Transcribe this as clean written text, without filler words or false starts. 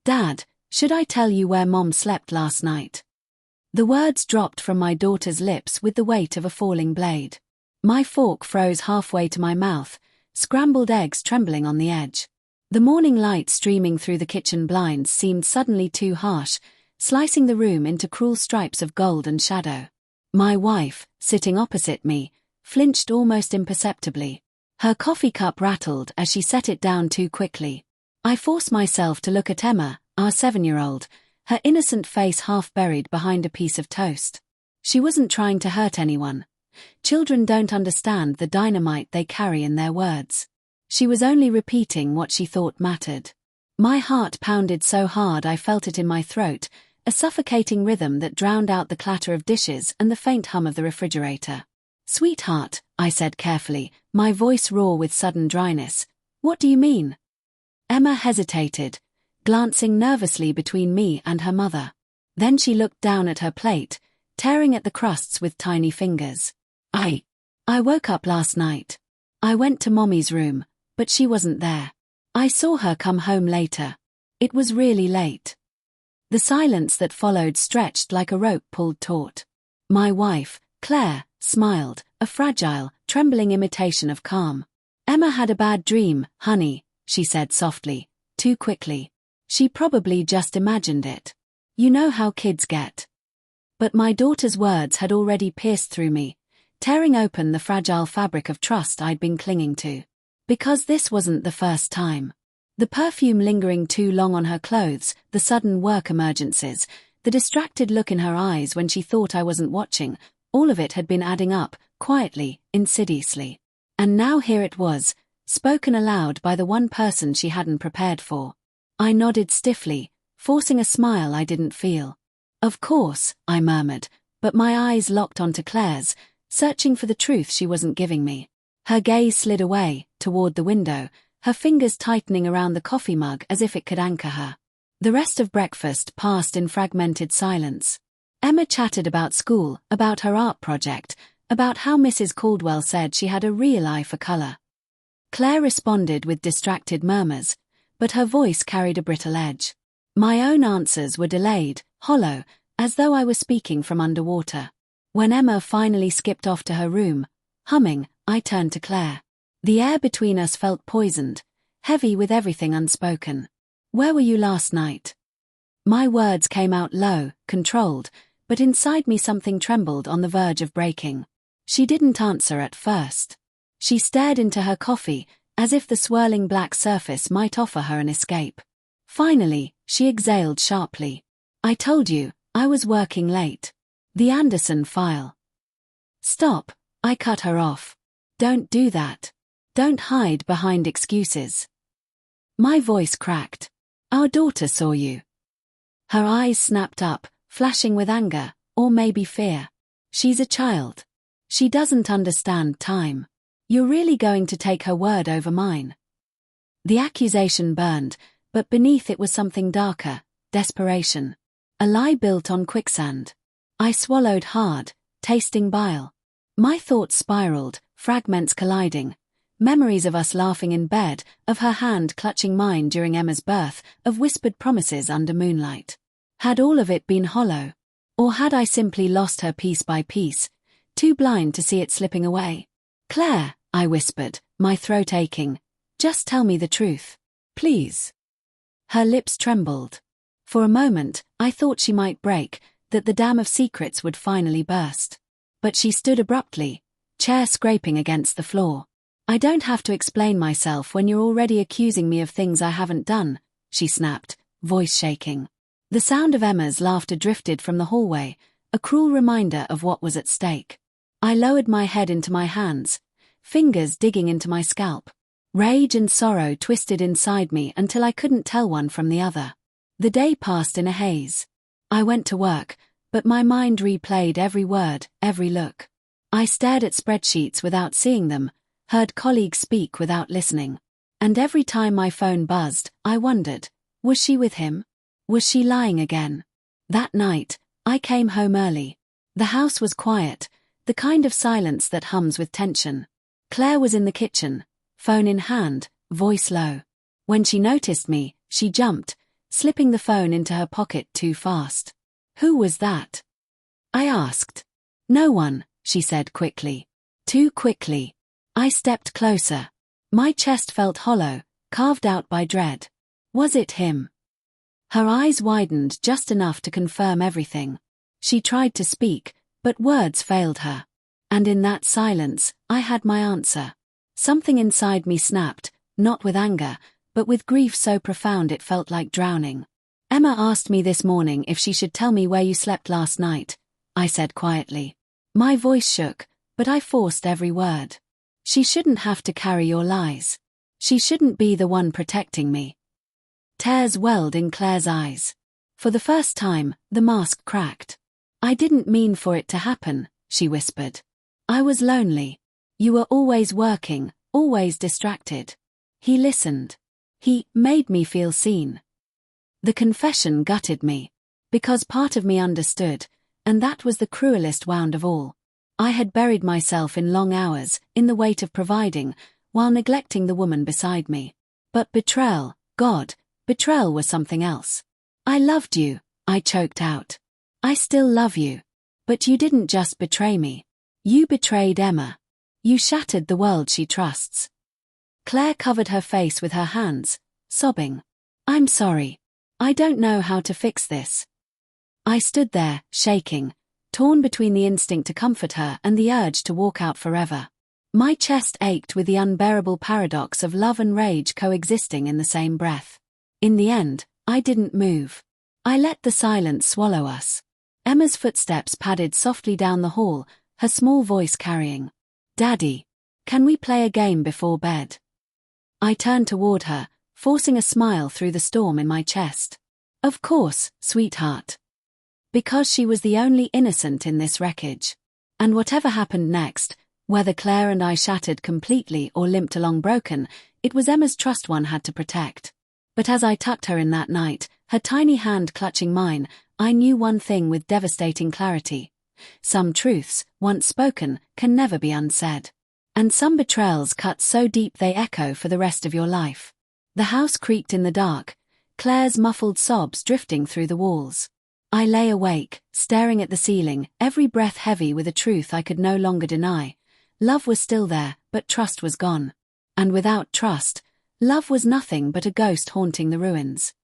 Dad, should I tell you where Mom slept last night? The words dropped from my daughter's lips with the weight of a falling blade. My fork froze halfway to my mouth, scrambled eggs trembling on the edge. The morning light streaming through the kitchen blinds seemed suddenly too harsh, slicing the room into cruel stripes of gold and shadow. My wife, sitting opposite me, flinched almost imperceptibly. Her coffee cup rattled as she set it down too quickly. I forced myself to look at Emma, our 7-year-old, her innocent face half buried behind a piece of toast. She wasn't trying to hurt anyone. Children don't understand the dynamite they carry in their words. She was only repeating what she thought mattered. My heart pounded so hard I felt it in my throat, a suffocating rhythm that drowned out the clatter of dishes and the faint hum of the refrigerator. "Sweetheart," I said carefully, my voice raw with sudden dryness. "What do you mean?" Emma hesitated, glancing nervously between me and her mother. Then she looked down at her plate, tearing at the crusts with tiny fingers. I woke up last night. I went to Mommy's room, but she wasn't there. I saw her come home later. It was really late. The silence that followed stretched like a rope pulled taut. My wife, Claire, smiled, a fragile, trembling imitation of calm. "Emma had a bad dream, honey," she said softly, too quickly. "She probably just imagined it. You know how kids get." But my daughter's words had already pierced through me, tearing open the fragile fabric of trust I'd been clinging to. Because this wasn't the first time. The perfume lingering too long on her clothes, the sudden work emergencies, the distracted look in her eyes when she thought I wasn't watching, all of it had been adding up, quietly, insidiously. And now here it was, spoken aloud by the one person she hadn't prepared for. I nodded stiffly, forcing a smile I didn't feel. "Of course," I murmured, but my eyes locked onto Claire's, searching for the truth she wasn't giving me. Her gaze slid away, toward the window, her fingers tightening around the coffee mug as if it could anchor her. The rest of breakfast passed in fragmented silence. Emma chatted about school, about her art project, about how Mrs. Caldwell said she had a real eye for color. Claire responded with distracted murmurs, but her voice carried a brittle edge. My own answers were delayed, hollow, as though I was speaking from underwater. When Emma finally skipped off to her room, humming, I turned to Claire. The air between us felt poisoned, heavy with everything unspoken. "Where were you last night?" My words came out low, controlled, but inside me something trembled on the verge of breaking. She didn't answer at first. She stared into her coffee, as if the swirling black surface might offer her an escape. Finally, she exhaled sharply. "I told you, I was working late. The Anderson file." "Stop," I cut her off. "Don't do that. Don't hide behind excuses." My voice cracked. "Our daughter saw you." Her eyes snapped up, flashing with anger, or maybe fear. "She's a child. She doesn't understand time. You're really going to take her word over mine?" The accusation burned, but beneath it was something darker, desperation. A lie built on quicksand. I swallowed hard, tasting bile. My thoughts spiraled, fragments colliding. Memories of us laughing in bed, of her hand clutching mine during Emma's birth, of whispered promises under moonlight. Had all of it been hollow? Or had I simply lost her piece by piece, too blind to see it slipping away? "Claire," I whispered, my throat aching, "just tell me the truth. Please." Her lips trembled. For a moment, I thought she might break, that the dam of secrets would finally burst. But she stood abruptly, chair scraping against the floor. "I don't have to explain myself when you're already accusing me of things I haven't done," she snapped, voice shaking. The sound of Emma's laughter drifted from the hallway, a cruel reminder of what was at stake. I lowered my head into my hands, fingers digging into my scalp. Rage and sorrow twisted inside me until I couldn't tell one from the other. The day passed in a haze. I went to work, but my mind replayed every word, every look. I stared at spreadsheets without seeing them, heard colleagues speak without listening. And every time my phone buzzed, I wondered, was she with him? Was she lying again? That night, I came home early. The house was quiet, the kind of silence that hums with tension. Claire was in the kitchen, phone in hand, voice low. When she noticed me, she jumped, slipping the phone into her pocket too fast. "Who was that?" I asked. "No one," she said quickly. Too quickly. I stepped closer. My chest felt hollow, carved out by dread. Was it him? Her eyes widened just enough to confirm everything. She tried to speak, but words failed her. And in that silence, I had my answer. Something inside me snapped, not with anger, but with grief so profound it felt like drowning. "Emma asked me this morning if she should tell me where you slept last night," I said quietly. My voice shook, but I forced every word. "She shouldn't have to carry your lies. She shouldn't be the one protecting me." Tears welled in Claire's eyes. For the first time, the mask cracked. "I didn't mean for it to happen," she whispered. "I was lonely. You were always working, always distracted." He listened. He made me feel seen. The confession gutted me. Because part of me understood, and that was the cruelest wound of all. I had buried myself in long hours, in the weight of providing, while neglecting the woman beside me. But betrayal, God, betrayal was something else. "I loved you," I choked out. "I still love you. But you didn't just betray me. You betrayed Emma. You shattered the world she trusts." Claire covered her face with her hands, sobbing. "I'm sorry. I don't know how to fix this." I stood there, shaking, torn between the instinct to comfort her and the urge to walk out forever. My chest ached with the unbearable paradox of love and rage coexisting in the same breath. In the end, I didn't move. I let the silence swallow us. Emma's footsteps padded softly down the hall, her small voice carrying, "Daddy, can we play a game before bed?" I turned toward her, forcing a smile through the storm in my chest. "Of course, sweetheart." Because she was the only innocent in this wreckage. And whatever happened next, whether Claire and I shattered completely or limped along broken, it was Emma's trust one had to protect. But as I tucked her in that night, her tiny hand clutching mine, I knew one thing with devastating clarity. Some truths, once spoken, can never be unsaid. And some betrayals cut so deep they echo for the rest of your life. The house creaked in the dark, Claire's muffled sobs drifting through the walls. I lay awake, staring at the ceiling, every breath heavy with a truth I could no longer deny. Love was still there, but trust was gone. And without trust, love was nothing but a ghost haunting the ruins.